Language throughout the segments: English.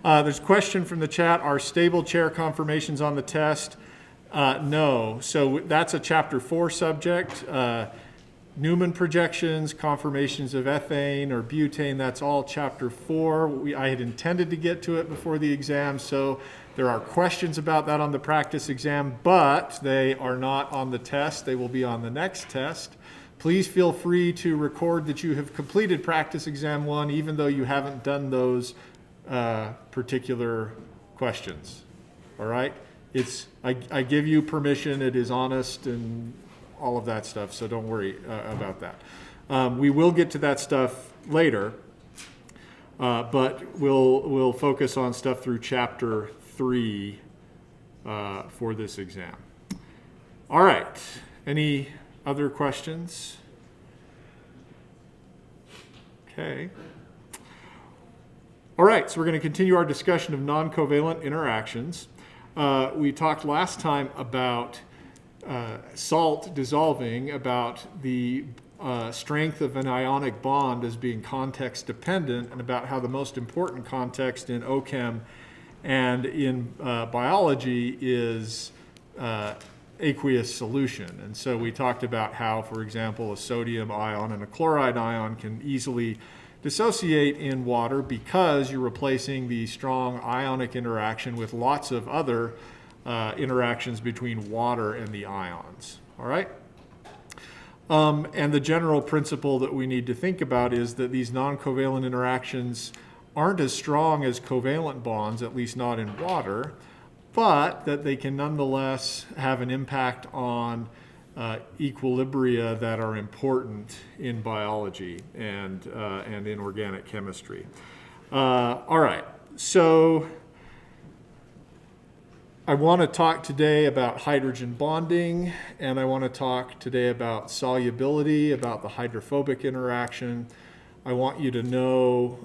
There's a question from the chat. Are stable chair conformations on the test? No. So that's a chapter 4 subject. Newman projections, conformations of ethane or butane, that's all chapter 4. I had intended to get to it before the exam, so there are questions about that on the practice exam, but they are not on the test. They will be on the next test. Please feel free to record that you have completed practice exam 1, even though you haven't done those particular questions. All right? I give you permission. It is honest and all of that stuff, so don't worry about that. We will get to that stuff later, but we'll focus on stuff through chapter 3 for this exam. All right. Any other questions? Okay. All right, so we're going to continue our discussion of non-covalent interactions. We talked last time about salt dissolving, about the strength of an ionic bond as being context dependent, and about how the most important context in OChem and in biology is aqueous solution. And so we talked about how, for example, a sodium ion and a chloride ion can easily dissociate in water because you're replacing the strong ionic interaction with lots of other interactions between water and the ions. All right? And the general principle that we need to think about is that these non-covalent interactions aren't as strong as covalent bonds, at least not in water, but that they can nonetheless have an impact on equilibria that are important in biology and in organic chemistry. All right, so I want to talk today about hydrogen bonding, and I want to talk today about solubility, about the hydrophobic interaction. I want you to know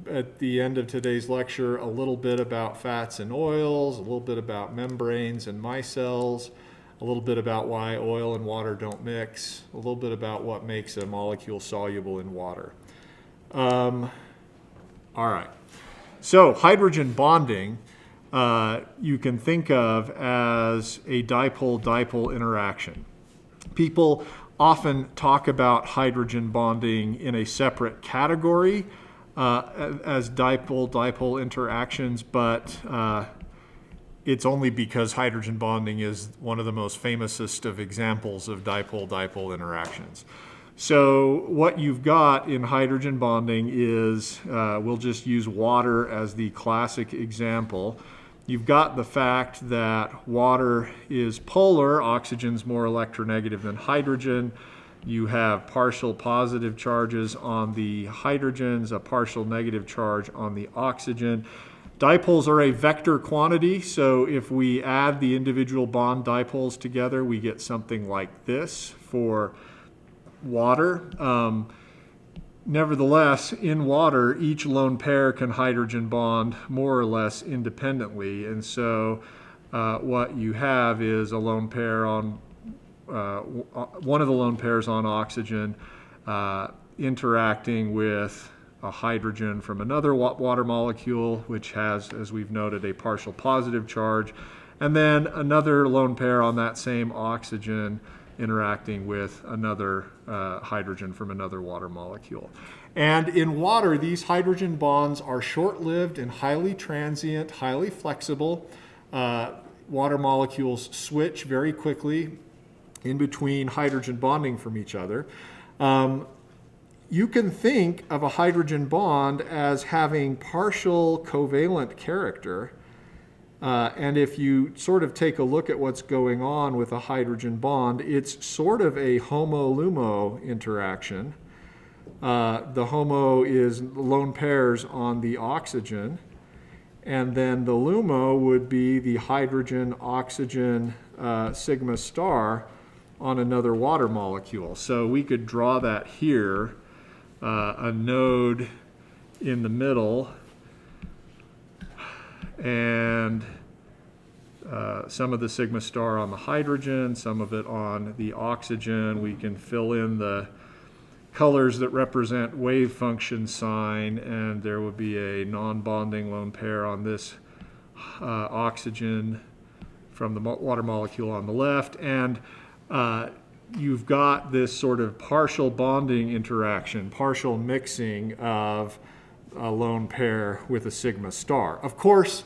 at the end of today's lecture a little bit about fats and oils, a little bit about membranes and micelles, a little bit about why oil and water don't mix, a little bit about what makes a molecule soluble in water. All right, so hydrogen bonding you can think of as a dipole-dipole interaction. People often talk about hydrogen bonding in a separate category as dipole-dipole interactions, but it's only because hydrogen bonding is one of the most famousest of examples of dipole-dipole interactions. So what you've got in hydrogen bonding is, we'll just use water as the classic example. You've got the fact that water is polar, oxygen's more electronegative than hydrogen. You have partial positive charges on the hydrogens, a partial negative charge on the oxygen. Dipoles are a vector quantity, so if we add the individual bond dipoles together, we get something like this for water. Nevertheless, in water, each lone pair can hydrogen bond more or less independently, and so what you have is a lone pair on one of the lone pairs on oxygen interacting with a hydrogen from another water molecule, which has, as we've noted, a partial positive charge, and then another lone pair on that same oxygen interacting with another hydrogen from another water molecule. And in water, these hydrogen bonds are short-lived and highly transient, highly flexible. Water molecules switch very quickly in between hydrogen bonding from each other. You can think of a hydrogen bond as having partial covalent character. And if you sort of take a look at what's going on with a hydrogen bond, it's sort of a homo-LUMO interaction. The homo is lone pairs on the oxygen, and then the LUMO would be the hydrogen-oxygen sigma star on another water molecule. So we could draw that here, a node in the middle, and some of the sigma star on the hydrogen, some of it on the oxygen. We can fill in the colors that represent wave function sign, and there would be a non-bonding lone pair on this oxygen from the water molecule on the left, and you've got this sort of partial bonding interaction, partial mixing of a lone pair with a sigma star. Of course,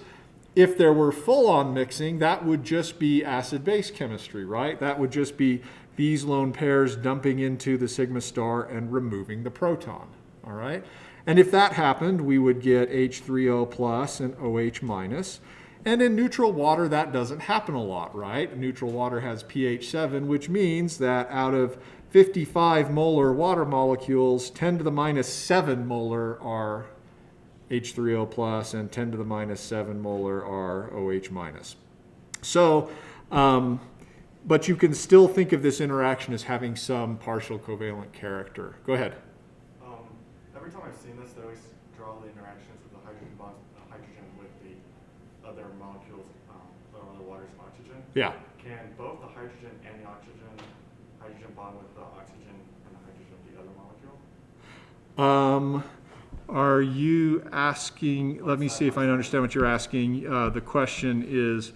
if there were full-on mixing, that would just be acid-base chemistry, right? That would just be these lone pairs dumping into the sigma star and removing the proton, all right? And if that happened, we would get H3O plus and OH minus. And in neutral water, that doesn't happen a lot, right? Neutral water has pH 7, which means that out of 55 molar water molecules, 10 to the minus 7 molar are H3O plus and 10 to the minus 7 molar are OH minus. So, but you can still think of this interaction as having some partial covalent character. Go ahead. Every time I've seen this, they always draw the interactions with the hydrogen bonds, hydrogen with the other molecules, the other water's oxygen. Yeah. Can both the hydrogen and the hydrogen bond with the oxygen and the hydrogen of the other molecule? Are you asking, let me see if I understand what you're asking. The question is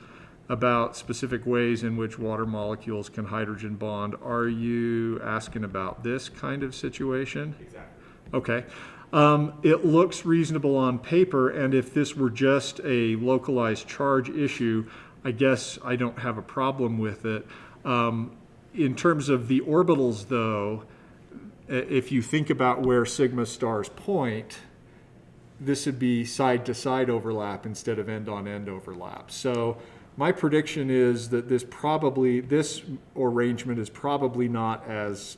about specific ways in which water molecules can hydrogen bond. Are you asking about this kind of situation? Exactly. Okay. It looks reasonable on paper, and if this were just a localized charge issue, I guess I don't have a problem with it. In terms of the orbitals, though, if you think about where sigma stars point, this would be side-to-side overlap instead of end-on-end overlap. So my prediction is that this arrangement is probably not as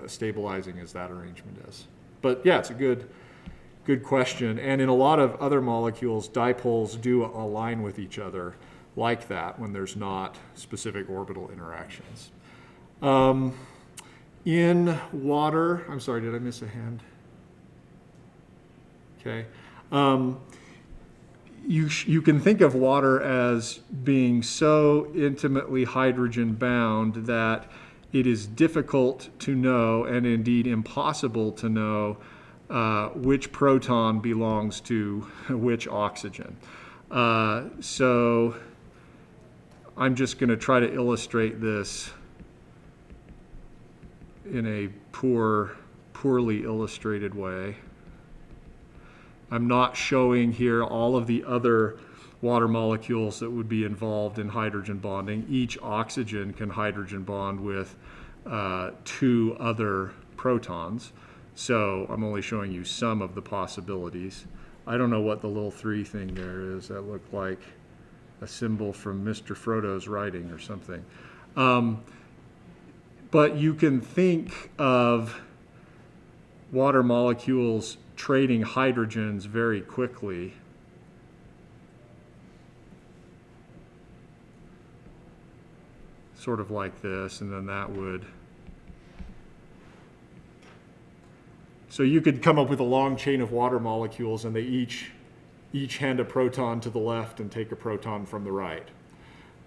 stabilizing as that arrangement is. But yeah, it's a good question. And in a lot of other molecules, dipoles do align with each other like that when there's not specific orbital interactions. In water, I'm sorry, did I miss a hand? Okay. You can think of water as being so intimately hydrogen bound that it is difficult to know, and indeed impossible to know, which proton belongs to which oxygen. So I'm just going to try to illustrate this in a poorly illustrated way. I'm not showing here all of the other water molecules that would be involved in hydrogen bonding. Each oxygen can hydrogen bond with 2 other protons. So I'm only showing you some of the possibilities. I don't know what the little 3 thing there is. That looked like a symbol from Mr. Frodo's writing or something. But you can think of water molecules trading hydrogens very quickly. Sort of like this, and then that would. So you could come up with a long chain of water molecules, and they each hand a proton to the left and take a proton from the right.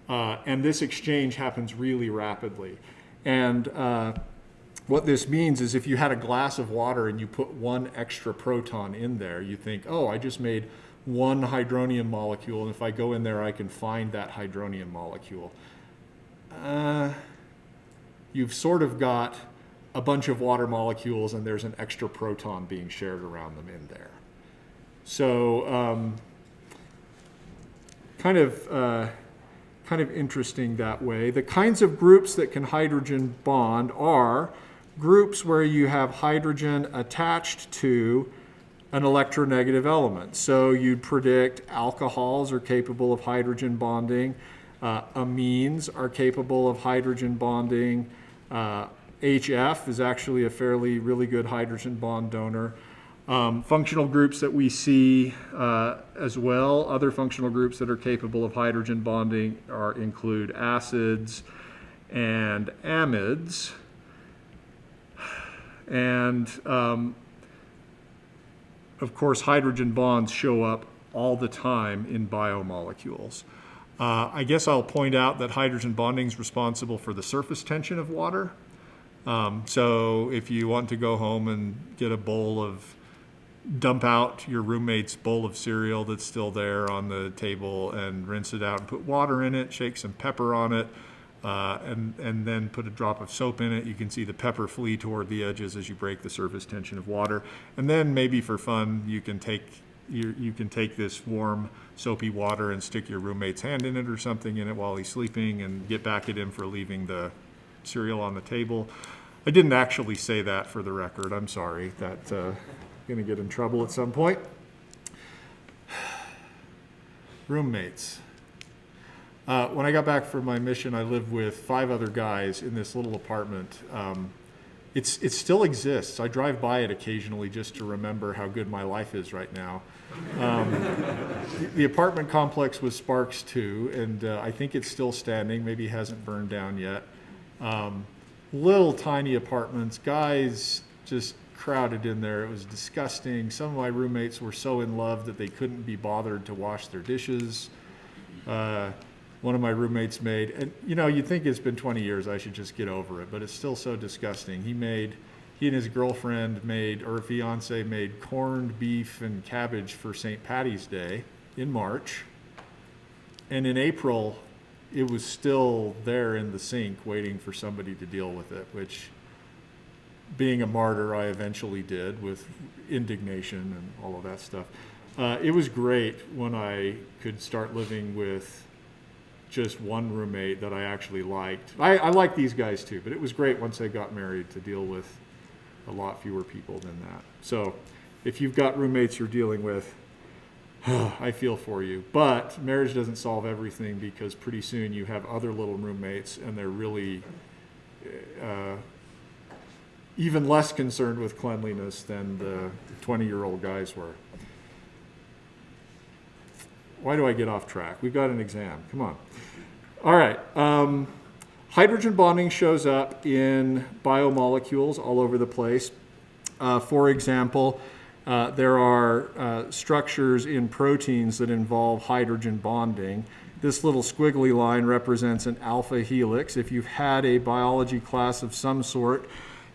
And this exchange happens really rapidly. And what this means is if you had a glass of water and you put 1 extra proton in there, you think, oh, I just made 1 hydronium molecule, and if I go in there, I can find that hydronium molecule. You've sort of got a bunch of water molecules, and there's an extra proton being shared around them in there. So kind of interesting that way. The kinds of groups that can hydrogen bond are groups where you have hydrogen attached to an electronegative element. So you'd predict alcohols are capable of hydrogen bonding. Amines are capable of hydrogen bonding. HF is actually a really good hydrogen bond donor. Functional groups that we see as well, other functional groups that are capable of hydrogen bonding include acids and amides. And of course, hydrogen bonds show up all the time in biomolecules. I guess I'll point out that hydrogen bonding is responsible for the surface tension of water. So if you want to go home and get a bowl of, dump out your roommate's bowl of cereal that's still there on the table and rinse it out and put water in it, shake some pepper on it, and then put a drop of soap in it. You can see the pepper flee toward the edges as you break the surface tension of water. And then maybe for fun, you can take this warm soapy water and stick your roommate's hand in it or something in it while he's sleeping and get back at him for leaving the cereal on the table. I didn't actually say that, for the record. I'm sorry. That's going to get in trouble at some point. Roommates. When I got back from my mission, I lived with 5 other guys in this little apartment. It still exists. I drive by it occasionally just to remember how good my life is right now. The apartment complex was Sparks 2, and I think it's still standing. Maybe hasn't burned down yet. Little tiny apartments, guys just crowded in there. It was disgusting. Some of my roommates were so in love that they couldn't be bothered to wash their dishes. One of my roommates made, and you'd think it's been 20 years, I should just get over it, but it's still so disgusting. He and his girlfriend or fiance made corned beef and cabbage for St. Patty's Day in March. And in April, it was still there in the sink waiting for somebody to deal with it, which, being a martyr, I eventually did with indignation and all of that stuff. It was great when I could start living with just one roommate that I actually liked. I like these guys too, but it was great once I got married to deal with a lot fewer people than that. So if you've got roommates you're dealing with, I feel for you. But marriage doesn't solve everything, because pretty soon you have other little roommates and they're really even less concerned with cleanliness than the 20-year-old guys were. Why do I get off track? We've got an exam. Come on. All right. Hydrogen bonding shows up in biomolecules all over the place. For example, there are structures in proteins that involve hydrogen bonding. This little squiggly line represents an alpha helix. If you've had a biology class of some sort,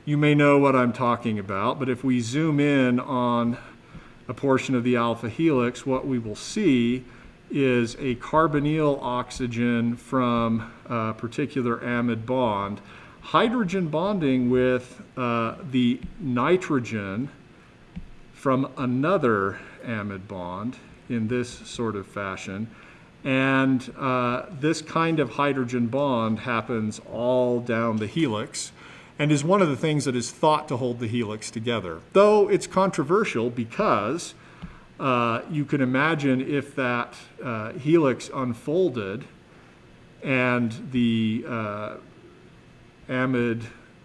you may know what I'm talking about. But if we zoom in on a portion of the alpha helix, what we will see is a carbonyl oxygen from a particular amide bond, hydrogen bonding with the nitrogen from another amide bond in this sort of fashion. And this kind of hydrogen bond happens all down the helix and is one of the things that is thought to hold the helix together. Though it's controversial, because you can imagine if that helix unfolded and the amide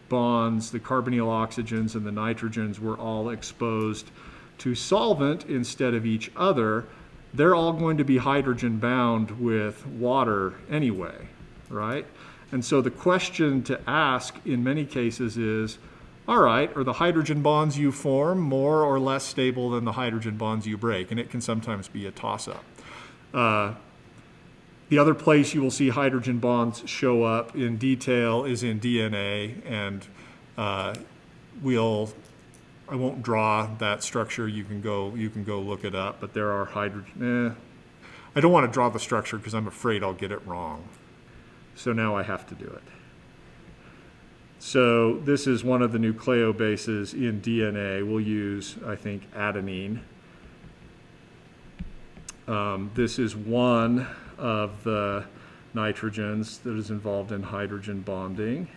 bonds, the carbonyl oxygens and the nitrogens were all exposed to solvent instead of each other, they're all going to be hydrogen bound with water anyway, right? And so the question to ask in many cases is, all right, are the hydrogen bonds you form more or less stable than the hydrogen bonds you break? And it can sometimes be a toss-up. The other place you will see hydrogen bonds show up in detail is in DNA, and I won't draw that structure. You can go look it up, but there are hydrogen. I don't want to draw the structure because I'm afraid I'll get it wrong. So now I have to do it. So this is one of the nucleobases in DNA. We'll use, I think, adenine. This is one of the nitrogens that is involved in hydrogen bonding.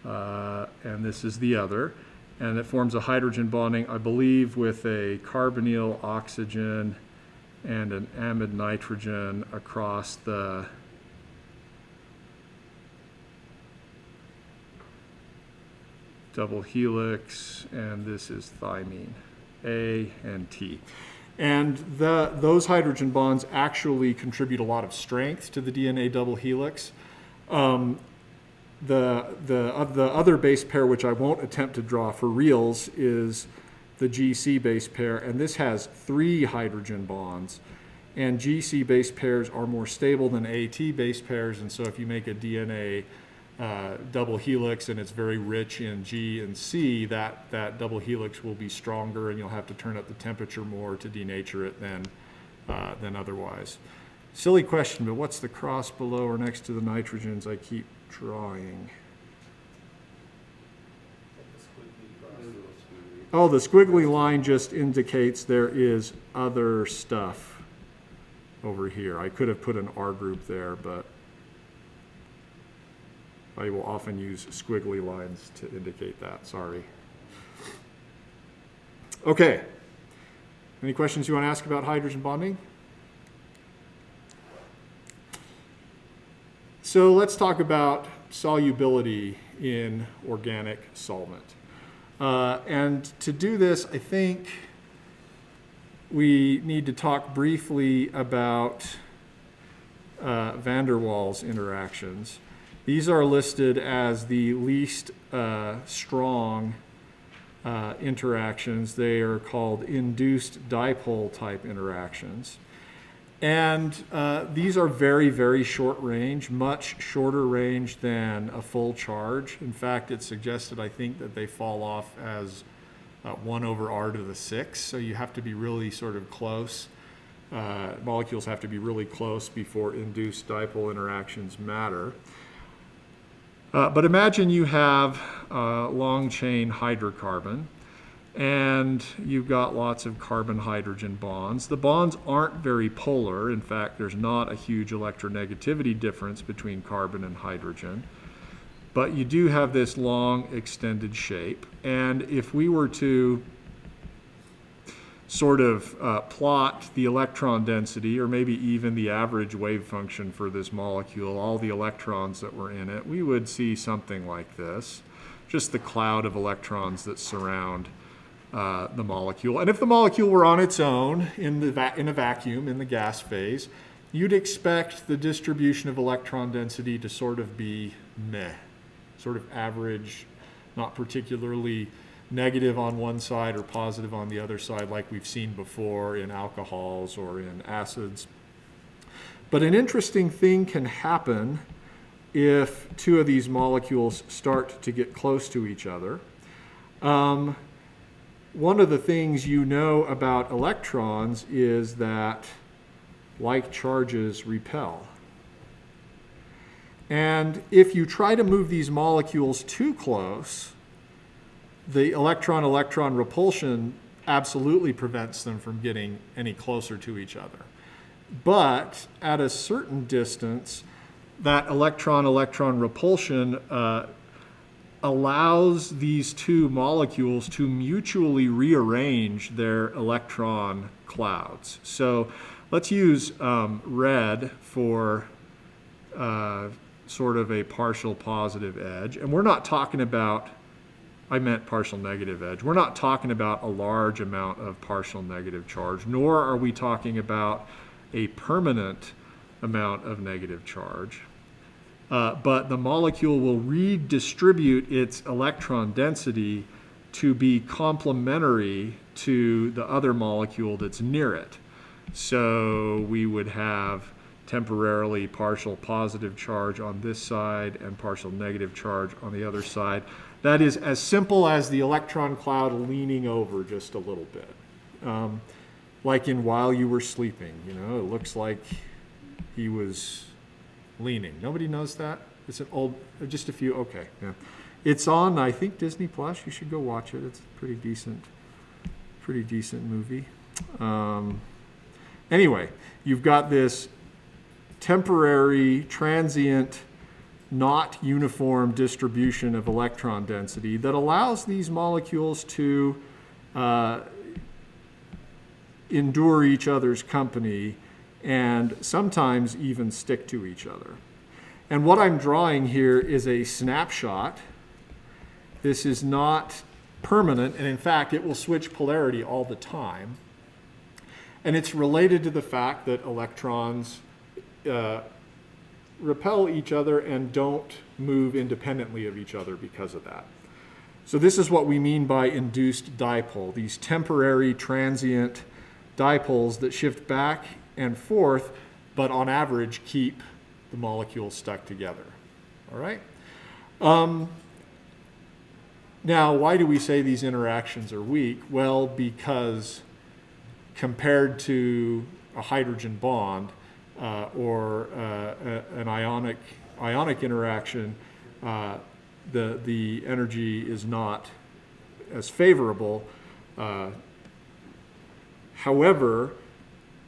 And this is the other. And it forms a hydrogen bonding, I believe, with a carbonyl oxygen and an amide nitrogen across the double helix, and this is thymine, A and T. And those hydrogen bonds actually contribute a lot of strength to the DNA double helix. The other base pair, which I won't attempt to draw for reals, is the GC base pair, and this has 3 hydrogen bonds. And GC base pairs are more stable than AT base pairs, and so if you make a DNA double helix and it's very rich in G and C, that double helix will be stronger and you'll have to turn up the temperature more to denature it than otherwise. Silly question, but what's the cross below or next to the nitrogens I keep drawing? Oh, the squiggly line just indicates there is other stuff over here. I could have put an R group there, but I will often use squiggly lines to indicate that. Sorry. Okay. Any questions you want to ask about hydrogen bonding? So let's talk about solubility in organic solvent. And to do this, I think we need to talk briefly about van der Waals interactions. These are listed as the least strong interactions. They are called induced dipole type interactions. And these are very, very short range, much shorter range than a full charge. In fact, it's suggested, I think, that they fall off as 1 over r to the 6. So you have to be really sort of close. Molecules have to be really close before induced dipole interactions matter. But imagine you have a long chain hydrocarbon and you've got lots of carbon-hydrogen bonds. The bonds aren't very polar. In fact, there's not a huge electronegativity difference between carbon and hydrogen. But you do have this long extended shape. And if we were to sort of plot the electron density, or maybe even the average wave function for this molecule, all the electrons that were in it, we would see something like this, just the cloud of electrons that surround the molecule. And if the molecule were on its own in a vacuum, in the gas phase, you'd expect the distribution of electron density to sort of be meh, sort of average, not particularly negative on one side or positive on the other side like we've seen before in alcohols or in acids. But an interesting thing can happen if two of these molecules start to get close to each other. One of the things you know about electrons is that like charges repel. And if you try to move these molecules too close, the electron-electron repulsion absolutely prevents them from getting any closer to each other. But at a certain distance, that electron-electron repulsion allows these two molecules to mutually rearrange their electron clouds. So let's use red for sort of a partial positive edge. And we're not talking about, I meant partial negative edge. We're not talking about a large amount of partial negative charge, nor are we talking about a permanent amount of negative charge. But the molecule will redistribute its electron density to be complementary to the other molecule that's near it. So we would have temporarily partial positive charge on this side and partial negative charge on the other side. That is as simple as the electron cloud leaning over just a little bit. Like in While You Were Sleeping, you know, it looks like he was leaning. Nobody knows that? It's an old, just a few, okay. Yeah. It's on, I think, Disney Plus. You should go watch it. It's a pretty decent movie. Anyway, you've got this temporary, transient, not uniform distribution of electron density that allows these molecules to endure each other's company and sometimes even stick to each other. And what I'm drawing here is a snapshot. This is not permanent, and in fact, it will switch polarity all the time. And it's related to the fact that electrons repel each other and don't move independently of each other because of that. So this is what we mean by induced dipole, these temporary, transient dipoles that shift back and forth, but on average keep the molecules stuck together. All right? Now, why do we say these interactions are weak? Well, because compared to a hydrogen bond or an ionic interaction, the energy is not as favorable. However,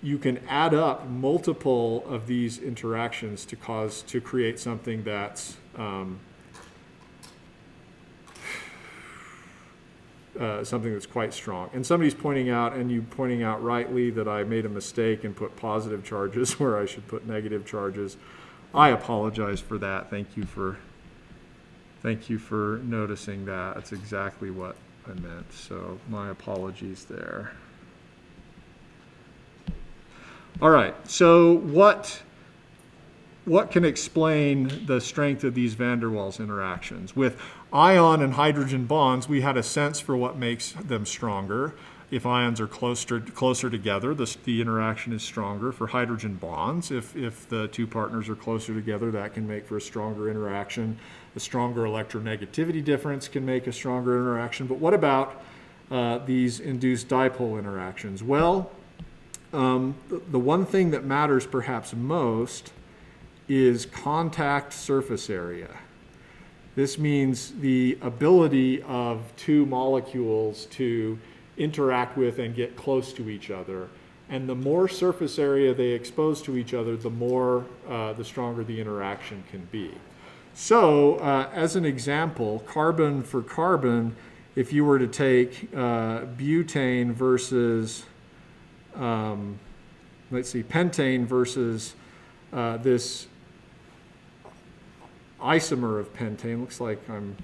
you can add up multiple of these interactions to create something that's quite strong. And somebody's pointing out, and you pointing out rightly, that I made a mistake and put positive charges where I should put negative charges. I apologize for that. Thank you for noticing that. That's exactly what I meant. So my apologies there. All right. So what can explain the strength of these van der Waals interactions? With ion and hydrogen bonds, we had a sense for what makes them stronger. If ions are closer together, the interaction is stronger. For hydrogen bonds, if the two partners are closer together, that can make for a stronger interaction. A stronger electronegativity difference can make a stronger interaction. But what about these induced dipole interactions? Well, the one thing that matters perhaps most is contact surface area. This means the ability of two molecules to interact with and get close to each other. And the more surface area they expose to each other, the stronger the interaction can be. So, as an example, carbon for carbon, if you were to take butane versus, pentane versus this isomer of pentane. Looks like I'm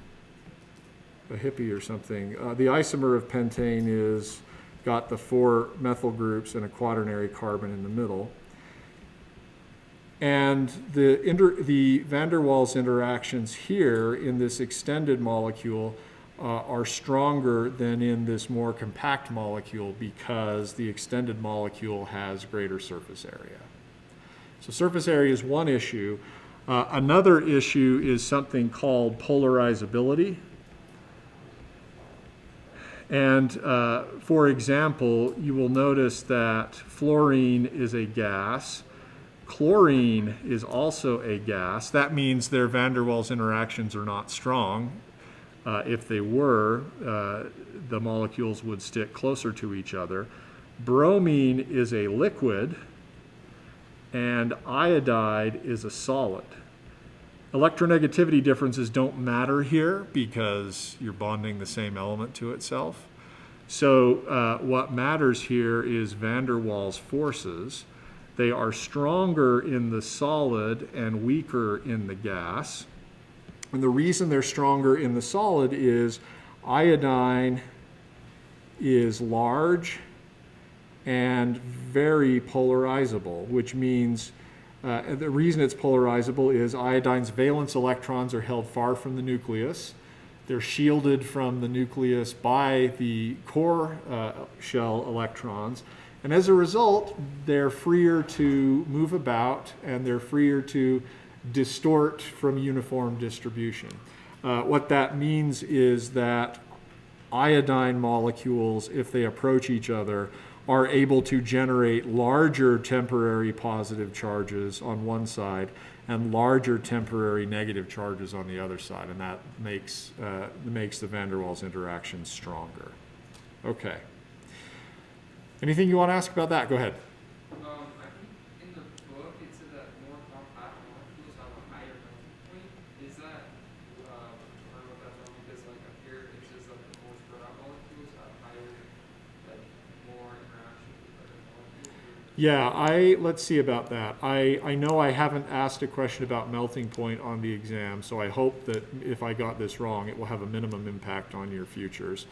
a hippie or something. The isomer of pentane is got the 4 methyl groups and a quaternary carbon in the middle. And the van der Waals interactions here in this extended molecule are stronger than in this more compact molecule because the extended molecule has greater surface area. So surface area is one issue. Another issue is something called polarizability. And for example, you will notice that fluorine is a gas. Chlorine is also a gas. That means their van der Waals interactions are not strong. If they were, the molecules would stick closer to each other. Bromine is a liquid, and iodide is a solid. Electronegativity differences don't matter here because you're bonding the same element to itself. So what matters here is van der Waals forces. They are stronger in the solid and weaker in the gas. And the reason they're stronger in the solid is iodine is large and very polarizable, which means the reason it's polarizable is iodine's valence electrons are held far from the nucleus. They're shielded from the nucleus by the core shell electrons. And as a result, they're freer to move about and they're freer to distort from uniform distribution. What that means is that iodine molecules, if they approach each other, are able to generate larger temporary positive charges on one side and larger temporary negative charges on the other side, and that makes the van der Waals interaction stronger. Okay. Anything you want to ask about that? Go ahead. I think in the book it said that more compact molecules have a higher melting point. Is that, I don't know if that's wrong, because like up here it says that the more spread out molecules have higher, like more interaction with other molecules? Yeah, let's see about that. I know I haven't asked a question about melting point on the exam, so I hope that if I got this wrong, it will have a minimum impact on your futures.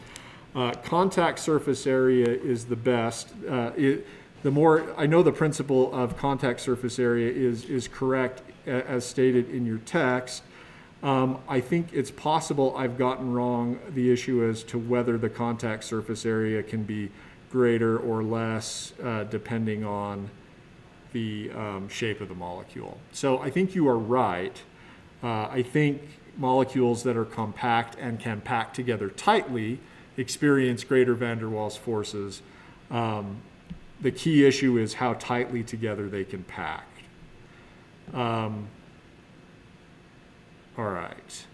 Contact surface area is the best. The more I know, the principle of contact surface area is correct as stated in your text. I think it's possible I've gotten wrong the issue as to whether the contact surface area can be greater or less depending on the shape of the molecule. So I think you are right. I think molecules that are compact and can pack together tightly experience greater van der Waals forces. The key issue is how tightly together they can pack. All right.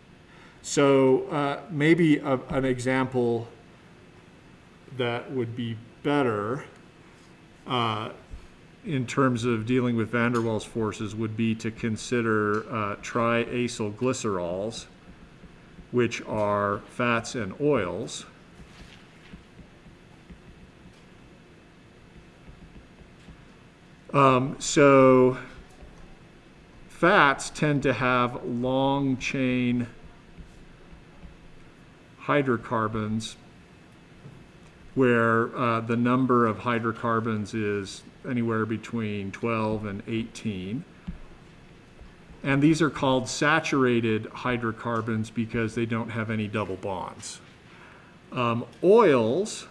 So maybe an example that would be better in terms of dealing with van der Waals forces would be to consider triacylglycerols, which are fats and oils. So fats tend to have long chain hydrocarbons where the number of hydrocarbons is anywhere between 12 and 18. And these are called saturated hydrocarbons because they don't have any double bonds. Oils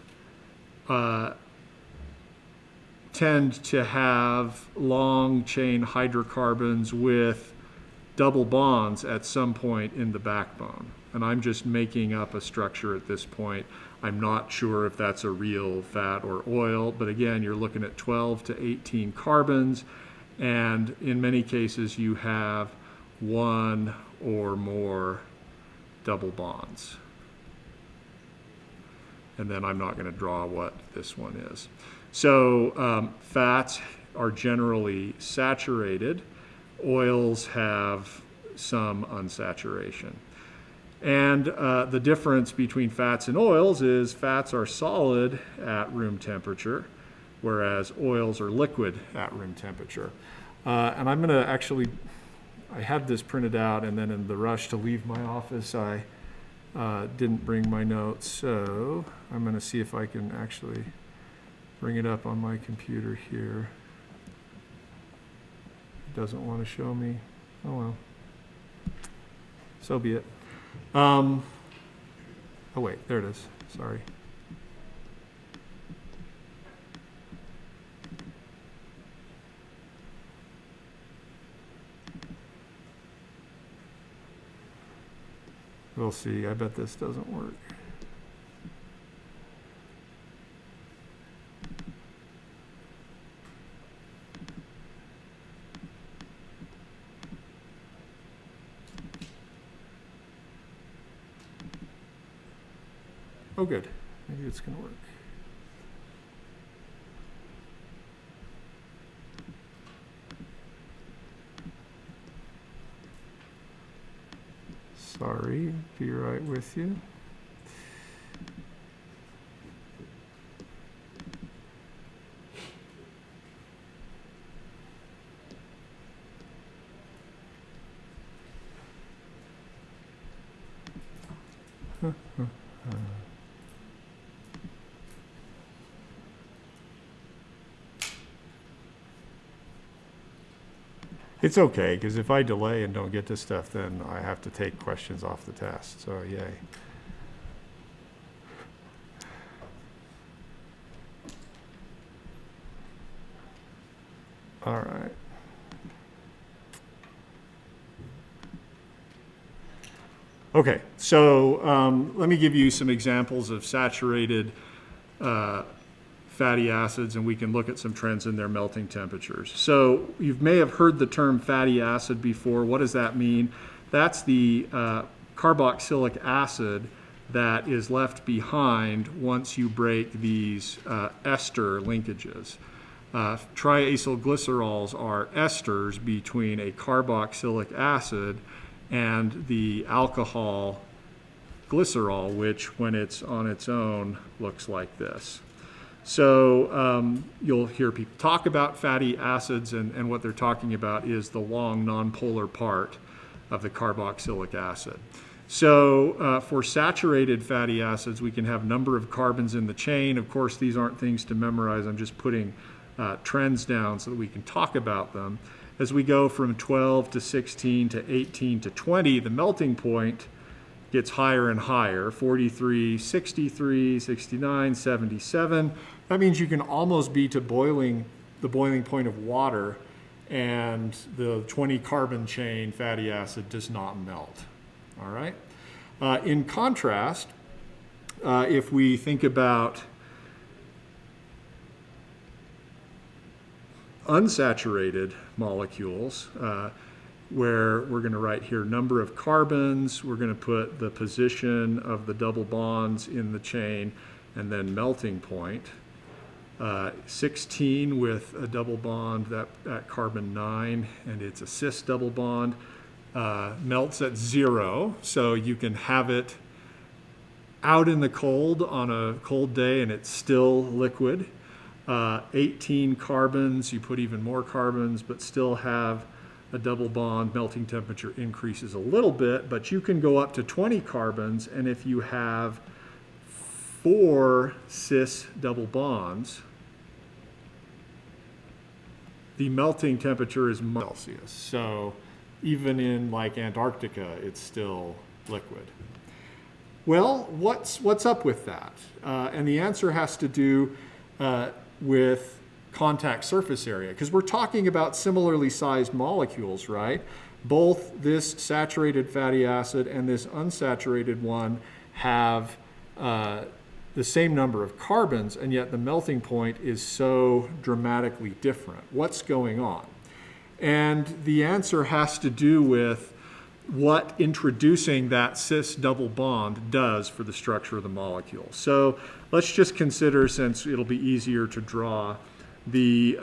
tend to have long chain hydrocarbons with double bonds at some point in the backbone. And I'm just making up a structure at this point. I'm not sure if that's a real fat or oil, but again, you're looking at 12 to 18 carbons, and in many cases you have one or more double bonds. And then I'm not going to draw what this one is. So fats are generally saturated. Oils have some unsaturation. And the difference between fats and oils is fats are solid at room temperature, whereas oils are liquid at room temperature. And I'm going to actually, I had this printed out, and then in the rush to leave my office, I didn't bring my notes. So I'm going to see if I can actually bring it up on my computer here. It doesn't want to show me. Oh well. So be it. Oh wait, there it is. Sorry. We'll see. I bet this doesn't work. Oh, good. Maybe it's going to work. Sorry, be right with you. It's okay, because if I delay and don't get to stuff, then I have to take questions off the test, so yay. All right. Okay, so let me give you some examples of saturated fatty acids, and we can look at some trends in their melting temperatures. So you may have heard the term fatty acid before. What does that mean? That's the carboxylic acid that is left behind once you break these ester linkages. Triacylglycerols are esters between a carboxylic acid and the alcohol glycerol, which when it's on its own looks like this. So you'll hear people talk about fatty acids, and what they're talking about is the long nonpolar part of the carboxylic acid. So for saturated fatty acids, we can have number of carbons in the chain. Of course, these aren't things to memorize. I'm just putting trends down so that we can talk about them. As we go from 12 to 16 to 18 to 20, the melting point gets higher and higher, 43, 63, 69, 77. That means you can almost be to the boiling point of water, and the 20 carbon chain fatty acid does not melt. All right. In contrast, if we think about unsaturated molecules, where we're going to write here number of carbons, we're going to put the position of the double bonds in the chain, and then melting point. 16 with a double bond at carbon 9, and it's a cis double bond, melts at 0, so you can have it out in the cold on a cold day and it's still liquid. 18 carbons, you put even more carbons, but still have a double bond. Melting temperature increases a little bit, but you can go up to 20 carbons, and if you have 4 cis double bonds, the melting temperature is Celsius. So even in like Antarctica, it's still liquid. Well, what's up with that? And the answer has to do with contact surface area, because we're talking about similarly sized molecules, right? Both this saturated fatty acid and this unsaturated one have the same number of carbons, and yet the melting point is so dramatically different. What's going on? And the answer has to do with what introducing that cis double bond does for the structure of the molecule. So let's just consider, since it'll be easier to draw, the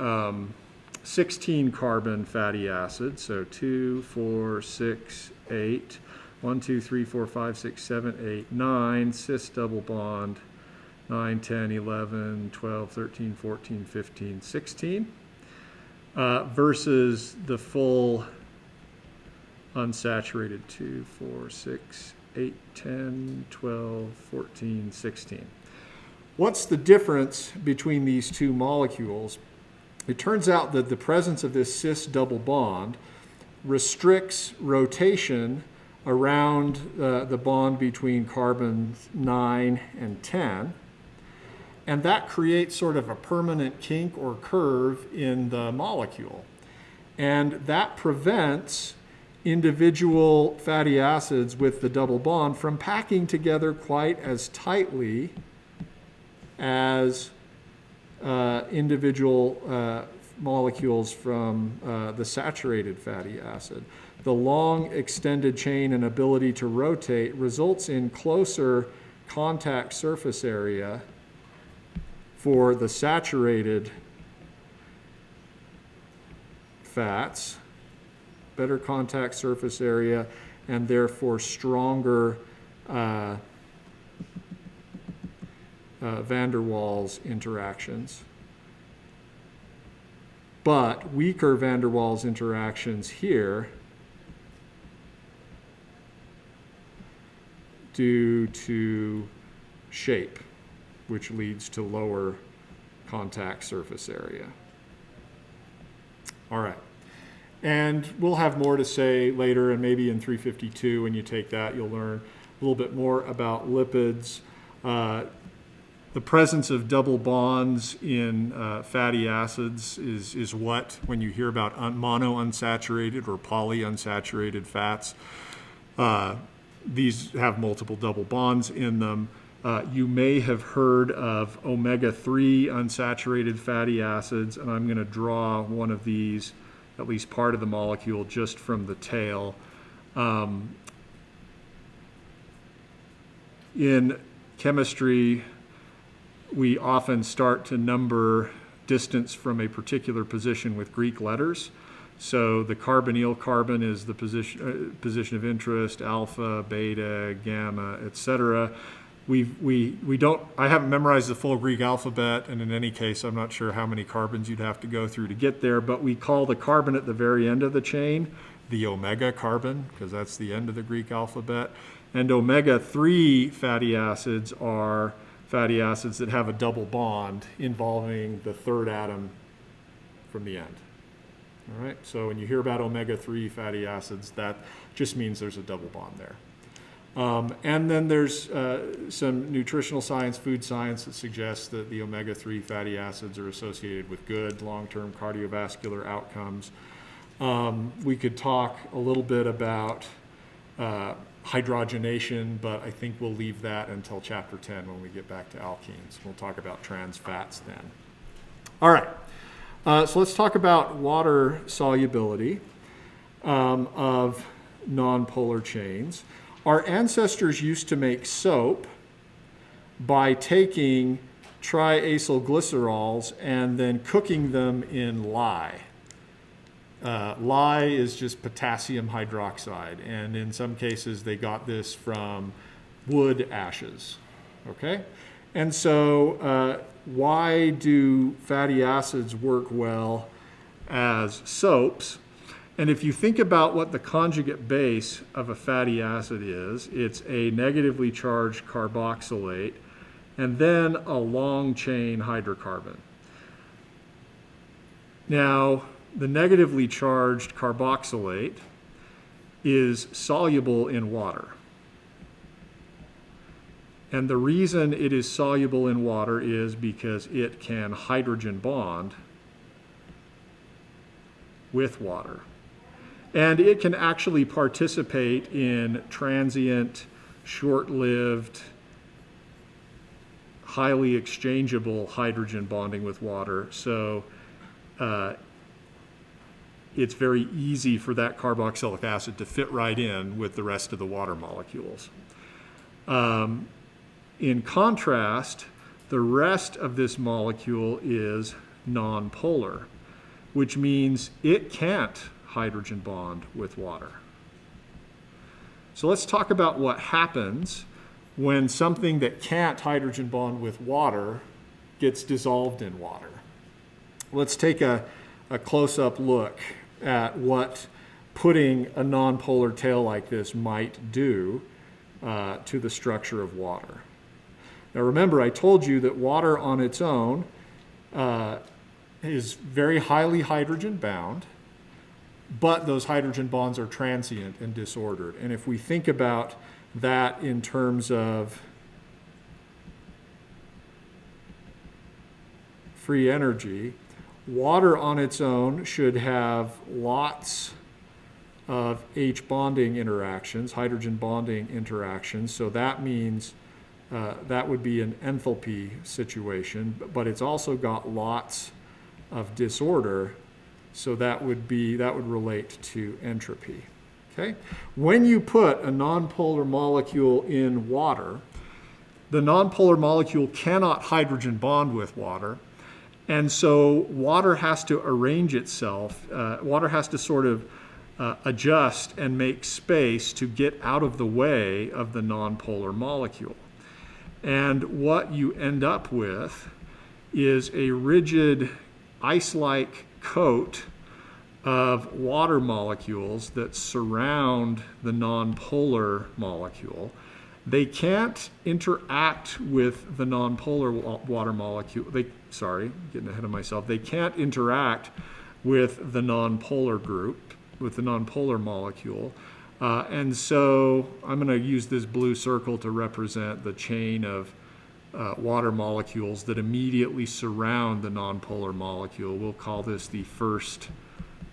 16 carbon fatty acid. So 2, 4, 6, 8, 1, 2, 3, 4, 5, 6, 7, 8, 9, cis double bond, 9, 10, 11, 12, 13, 14, 15, 16, versus the full unsaturated 2, 4, 6, 8, 10, 12, 14, 16. What's the difference between these two molecules? It turns out that the presence of this cis double bond restricts rotation around the bond between carbons 9 and 10. And that creates sort of a permanent kink or curve in the molecule. And that prevents individual fatty acids with the double bond from packing together quite as tightly as individual molecules from the saturated fatty acid. The long extended chain and ability to rotate results in closer contact surface area for the saturated fats, better contact surface area, and therefore stronger van der Waals interactions. But weaker van der Waals interactions here due to shape, which leads to lower contact surface area. All right. And we'll have more to say later, and maybe in 352, when you take that, you'll learn a little bit more about lipids. The presence of double bonds in fatty acids is what, when you hear about monounsaturated or polyunsaturated fats, these have multiple double bonds in them. You may have heard of omega-3 unsaturated fatty acids, and I'm going to draw one of these, at least part of the molecule, just from the tail. In chemistry, we often start to number distance from a particular position with Greek letters. So the carbonyl carbon is the position of interest, alpha, beta, gamma, etc. I haven't memorized the full Greek alphabet, and in any case, I'm not sure how many carbons you'd have to go through to get there, but we call the carbon at the very end of the chain the omega carbon, because that's the end of the Greek alphabet. And omega-3 fatty acids are fatty acids that have a double bond involving the third atom from the end. All right, so when you hear about omega-3 fatty acids, that just means there's a double bond there. And then there's some nutritional science, food science that suggests that the omega-3 fatty acids are associated with good long-term cardiovascular outcomes. We could talk a little bit about hydrogenation, but I think we'll leave that until chapter 10 when we get back to alkenes. We'll talk about trans fats then. All right, so let's talk about water solubility of nonpolar chains. Our ancestors used to make soap by taking triacylglycerols and then cooking them in lye. Lye is just potassium hydroxide, and in some cases they got this from wood ashes, okay? And so why do fatty acids work well as soaps? And if you think about what the conjugate base of a fatty acid is, it's a negatively charged carboxylate and then a long chain hydrocarbon. Now, the negatively charged carboxylate is soluble in water. And the reason it is soluble in water is because it can hydrogen bond with water. And it can actually participate in transient, short-lived, highly exchangeable hydrogen bonding with water. So it's very easy for that carboxylic acid to fit right in with the rest of the water molecules. In contrast, the rest of this molecule is nonpolar, which means it can't hydrogen bond with water. So let's talk about what happens when something that can't hydrogen bond with water gets dissolved in water. Let's take a close-up look at what putting a nonpolar tail like this might do to the structure of water. Now remember, I told you that water on its own is very highly hydrogen bound, but those hydrogen bonds are transient and disordered. And if we think about that in terms of free energy, water on its own should have lots of H bonding interactions, hydrogen bonding interactions. So that means that would be an enthalpy situation, but it's also got lots of disorder. So that would relate to entropy. Okay? When you put a nonpolar molecule in water, the nonpolar molecule cannot hydrogen bond with water. And so water has to arrange itself. Water has to sort of adjust and make space to get out of the way of the nonpolar molecule. And what you end up with is a rigid ice-like coat of water molecules that surround the nonpolar molecule. They can't interact with the nonpolar water molecule. Getting ahead of myself. They can't interact with the nonpolar group, with the nonpolar molecule. And so I'm going to use this blue circle to represent the chain of water molecules that immediately surround the nonpolar molecule. We'll call this the first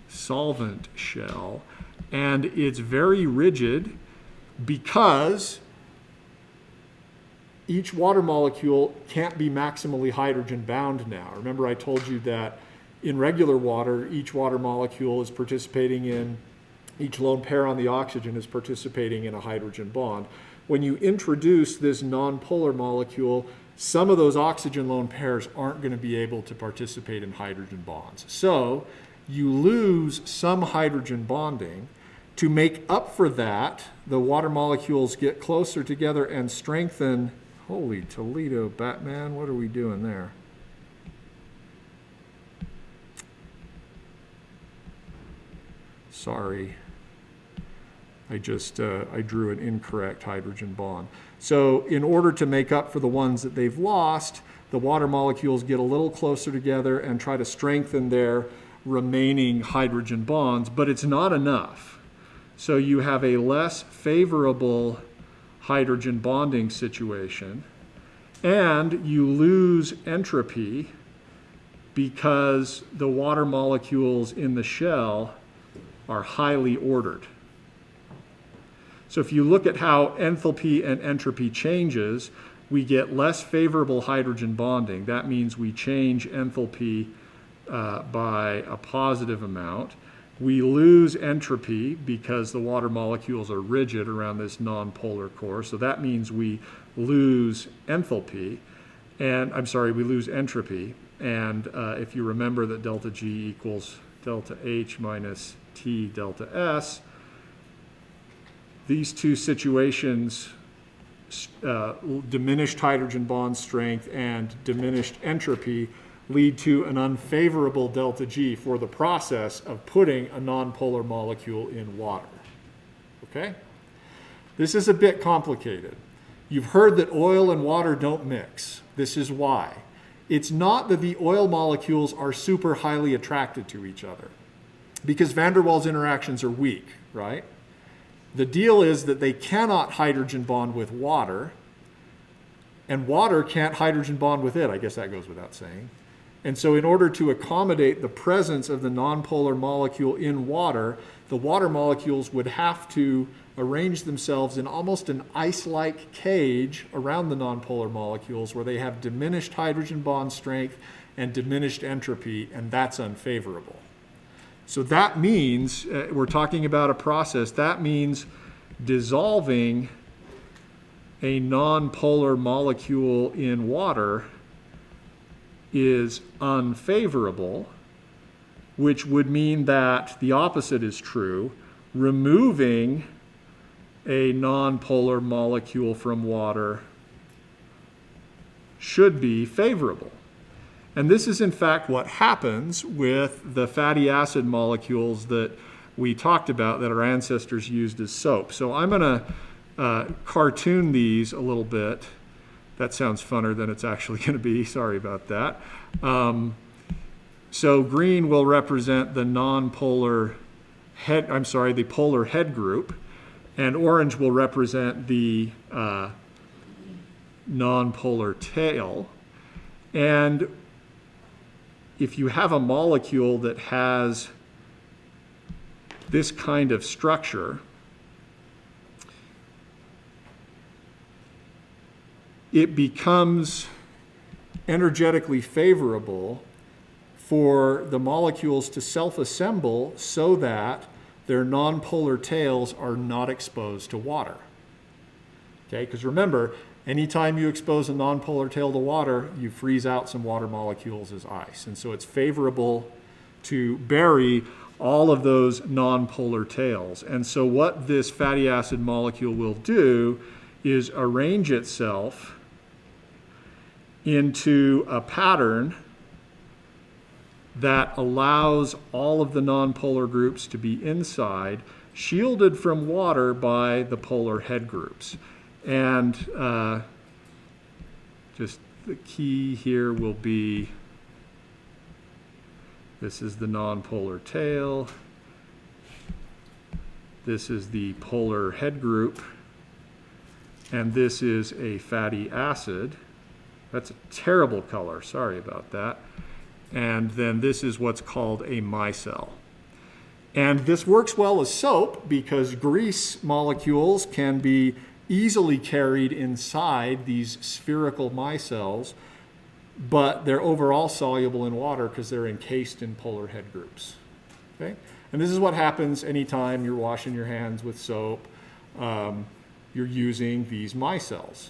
solvent shell. And it's very rigid because each water molecule can't be maximally hydrogen bound now. Remember I told you that in regular water, each water molecule is participating in, each lone pair on the oxygen is participating in a hydrogen bond. When you introduce this nonpolar molecule, some of those oxygen lone pairs aren't going to be able to participate in hydrogen bonds. So you lose some hydrogen bonding. To make up for that, the water molecules get closer together and strengthen. Holy Toledo, Batman, what are we doing there? Sorry. I drew an incorrect hydrogen bond. So in order to make up for the ones that they've lost, the water molecules get a little closer together and try to strengthen their remaining hydrogen bonds, but it's not enough. So you have a less favorable hydrogen bonding situation, and you lose entropy because the water molecules in the shell are highly ordered. So if you look at how enthalpy and entropy changes, we get less favorable hydrogen bonding. That means we change enthalpy by a positive amount. We lose entropy because the water molecules are rigid around this nonpolar core. So that means we lose enthalpy. And I'm sorry, we lose entropy. And if you remember that delta G equals delta H minus T delta S, these two situations, diminished hydrogen bond strength and diminished entropy, lead to an unfavorable delta G for the process of putting a nonpolar molecule in water. Okay? This is a bit complicated. You've heard that oil and water don't mix. This is why. It's not that the oil molecules are super highly attracted to each other, because van der Waals interactions are weak, right? The deal is that they cannot hydrogen bond with water, and water can't hydrogen bond with it. I guess that goes without saying. And so in order to accommodate the presence of the nonpolar molecule in water, the water molecules would have to arrange themselves in almost an ice-like cage around the nonpolar molecules where they have diminished hydrogen bond strength and diminished entropy, and that's unfavorable. So that means, we're talking about a process, that means dissolving a nonpolar molecule in water is unfavorable, which would mean that the opposite is true. Removing a nonpolar molecule from water should be favorable. And this is in fact what happens with the fatty acid molecules that we talked about that our ancestors used as soap. So I'm going to cartoon these a little bit. That sounds funner than it's actually going to be. Sorry about that. So green will represent the nonpolar head, the polar head group, and orange will represent the nonpolar tail. And if you have a molecule that has this kind of structure, it becomes energetically favorable for the molecules to self-assemble so that their nonpolar tails are not exposed to water. Okay, because remember, anytime you expose a nonpolar tail to water, you freeze out some water molecules as ice. And so it's favorable to bury all of those nonpolar tails. And so what this fatty acid molecule will do is arrange itself into a pattern that allows all of the nonpolar groups to be inside, shielded from water by the polar head groups. And just the key here will be, this is the nonpolar tail, this is the polar head group, and this is a fatty acid. That's a terrible color, sorry about that. And then this is what's called a micelle. And this works well as soap because grease molecules can be easily carried inside these spherical micelles, but they're overall soluble in water because they're encased in polar head groups. Okay? And this is what happens anytime you're washing your hands with soap. You're using these micelles.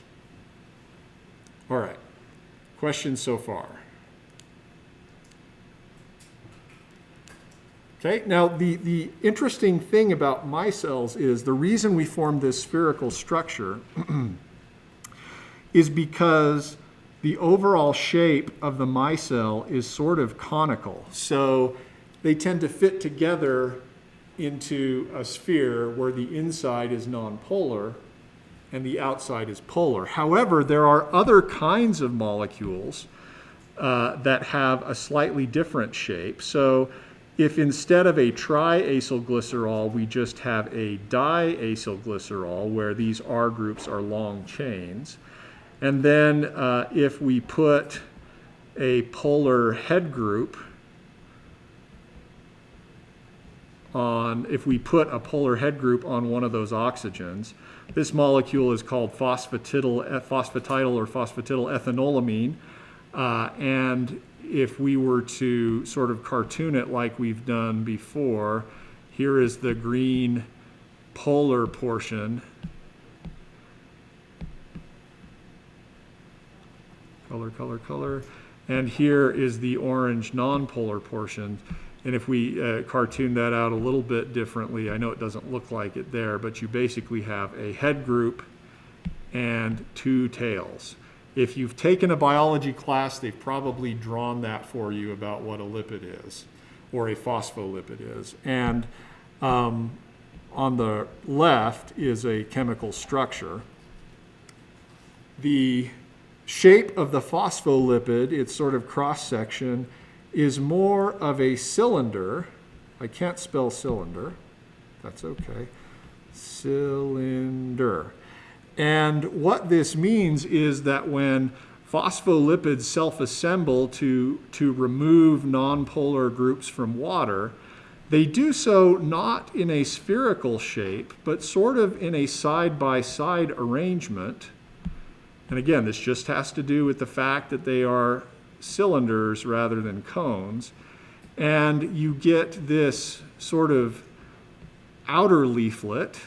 All right. Questions so far? Okay, now the interesting thing about micelles is the reason we form this spherical structure is because the overall shape of the micelle is sort of conical. So they tend to fit together into a sphere where the inside is nonpolar and the outside is polar. However, there are other kinds of molecules that have a slightly different shape. So if instead of a triacylglycerol, we just have a diacylglycerol, where these R groups are long chains, and then if we put a polar head group on, if we put a polar head group on one of those oxygens. This molecule is called phosphatidyl or phosphatidylethanolamine. And if we were to sort of cartoon it like we've done before, here is the green polar portion. Color. And here is the orange nonpolar portion. And if we cartoon that out a little bit differently, I know it doesn't look like it there, but you basically have a head group and two tails. If you've taken a biology class, they've probably drawn that for you about what a lipid is, or a phospholipid is. And on the left is a chemical structure. The shape of the phospholipid, its sort of cross-section, is more of a cylinder. I can't spell cylinder. That's okay. Cylinder. And what this means is that when phospholipids self-assemble to remove nonpolar groups from water, they do so not in a spherical shape, but sort of in a side-by-side arrangement. And again, this just has to do with the fact that they are cylinders rather than cones. And you get this sort of outer leaflet,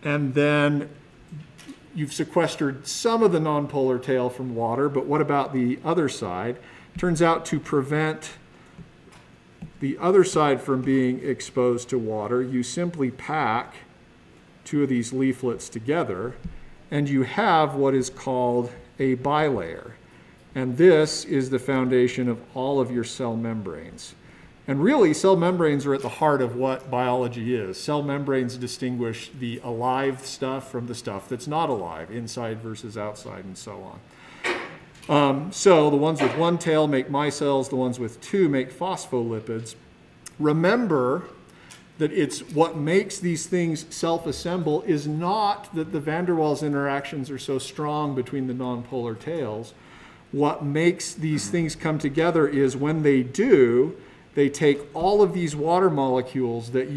and then you've sequestered some of the nonpolar tail from water, but what about the other side? Turns out to prevent the other side from being exposed to water, you simply pack two of these leaflets together, and you have what is called a bilayer. And this is the foundation of all of your cell membranes. And really, cell membranes are at the heart of what biology is. Cell membranes distinguish the alive stuff from the stuff that's not alive, inside versus outside, and so on. So the ones with one tail make micelles, the ones with two make phospholipids. Remember that it's what makes these things self-assemble is not that the van der Waals interactions are so strong between the nonpolar tails. What makes these things come together is when they do, they take all of these water molecules that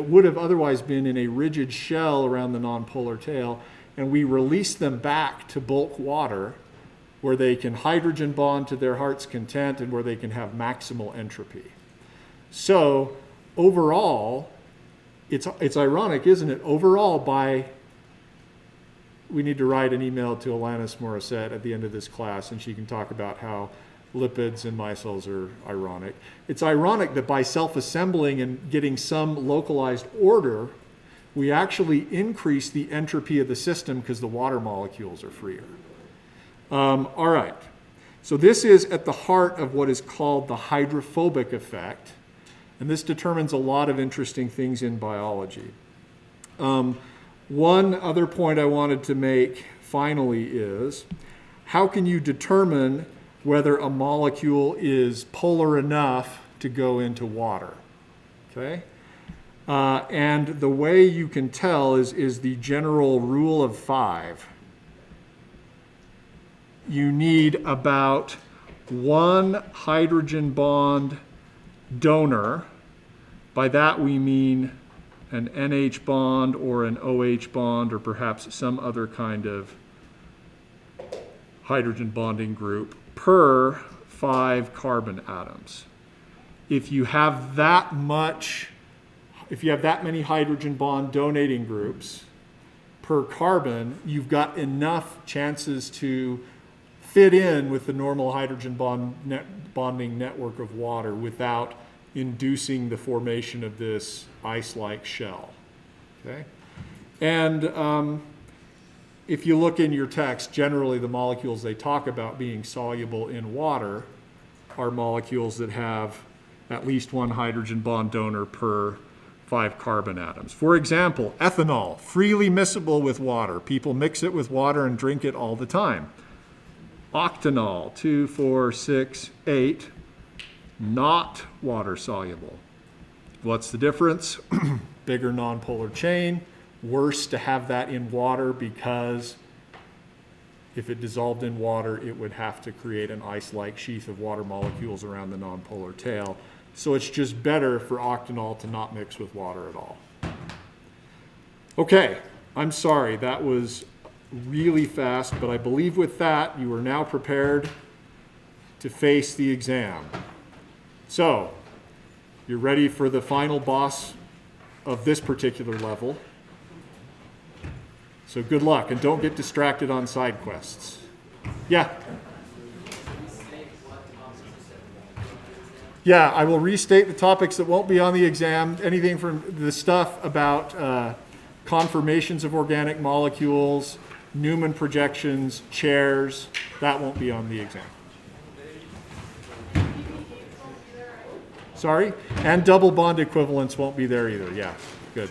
would have otherwise been in a rigid shell around the nonpolar tail, and we release them back to bulk water where they can hydrogen bond to their heart's content and where they can have maximal entropy. So overall, it's ironic, isn't it? Overall, we need to write an email to Alanis Morissette at the end of this class, and she can talk about how lipids and micelles are ironic. It's ironic that by self-assembling and getting some localized order, we actually increase the entropy of the system because the water molecules are freer. All right, so this is at the heart of what is called the hydrophobic effect, and this determines a lot of interesting things in biology. One other point I wanted to make finally is, how can you determine whether a molecule is polar enough to go into water? Okay? And the way you can tell is the general rule of 5. You need about one hydrogen bond donor. By that we mean an NH bond or an OH bond or perhaps some other kind of hydrogen bonding group per 5 carbon atoms. If you have that many hydrogen bond donating groups per carbon, you've got enough chances to fit in with the normal hydrogen bonding network of water without inducing the formation of this ice-like shell. Okay? And if you look in your text, generally the molecules they talk about being soluble in water are molecules that have at least one hydrogen bond donor per 5 carbon atoms. For example, ethanol, freely miscible with water. People mix it with water and drink it all the time. Octanol, 2, 4, 6, 8, not water soluble. What's the difference? Bigger nonpolar chain, worse to have that in water because if it dissolved in water, it would have to create an ice-like sheath of water molecules around the nonpolar tail. So it's just better for octanol to not mix with water at all. Okay, I'm sorry, that was really fast, but I believe with that you are now prepared to face the exam. So, you're ready for the final boss of this particular level. So good luck, and don't get distracted on side quests. Yeah? Yeah, I will restate the topics that won't be on the exam. Anything from the stuff about conformations of organic molecules, Newman projections, chairs, that won't be on the exam. Sorry? And double bond equivalence won't be there either. Yeah, good.